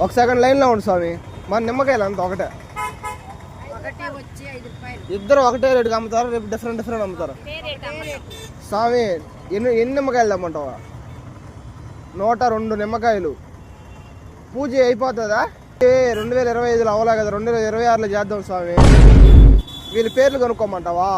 ఒక సెకండ్ లైన్లో ఉండు స్వామి. మన నిమ్మకాయలు అంత ఒకటే, ఇద్దరు ఒకటే రేటుకి అమ్ముతారు, రేపు డిఫరెంట్ అమ్ముతారు స్వామి. ఎన్ని నిమ్మకాయలు తెమ్మంటావా? 102 నిమ్మకాయలు. పూజ అయిపోతుందా? 2025లో అవ్వలే కదా, 2026లో చేద్దాం స్వామి. వీళ్ళ పేర్లు కనుక్కోమంటావా?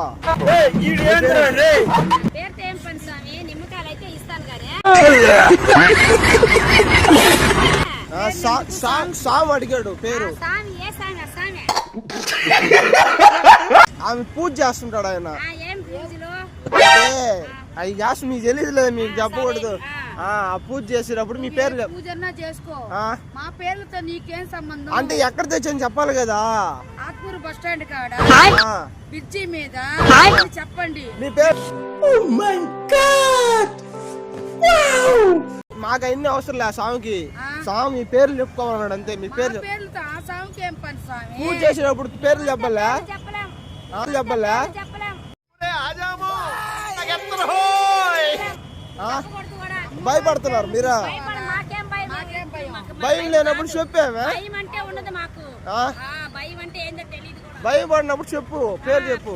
సామ్ అడిగాడు పేరు. ఆమె పూజ చేస్తుంటాడు ఆయన. అవి చేస్తు మీకు తెలియదు లేదా, మీకు చెప్పకూడదు. ఆ పూజ చేసేటప్పుడు మీ పేరు చేసుకో. మా పేర్లతో నీకేం సంబంధం? అంటే ఎక్కడ తెచ్చని చెప్పాలి కదా. ఆత్మూరు బస్ స్టాండ్ కాడ బ్రిడ్జి మీద చెప్పండి మీ పేరు. మాకు అన్ని అవసరం లే స్వామికి. స్వామి మీ పేర్లు చెప్పుకోవాలన్నాడు అంతే. మీ పేర్లు పూజ చేసేటప్పుడు పేర్లు చెప్పాలా? చెప్పాలా? భయపడుతున్నారు మీరా? భయం లేనప్పుడు చెప్పామే. భయపడినప్పుడు చెప్పు, పేరు చెప్పు.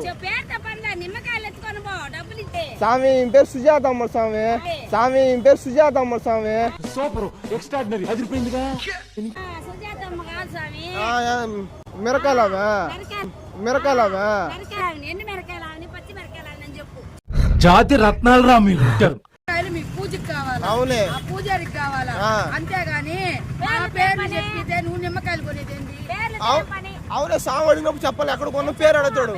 స్వామి పేరు సుజాత అమ్మ స్వామి. స్వామి పేరు సుజాత అమ్మ స్వామి. Super, extraordinary, అదిరిపోయిందిగా. మిరకాయలావా? మిరకాయలావా? జాతి రత్నాలు రా మీరు. మీకు పూజకి కావాలా? అవునే, పూజారికి కావాలా? అంతేగాని చెప్పితే నువ్వు నిమ్మకాయలు కొనేదేంటి? అవునే, సాగు అడిగినప్పుడు చెప్పాలి. ఎక్కడ కొన్న పేరు అడుగుతాడు.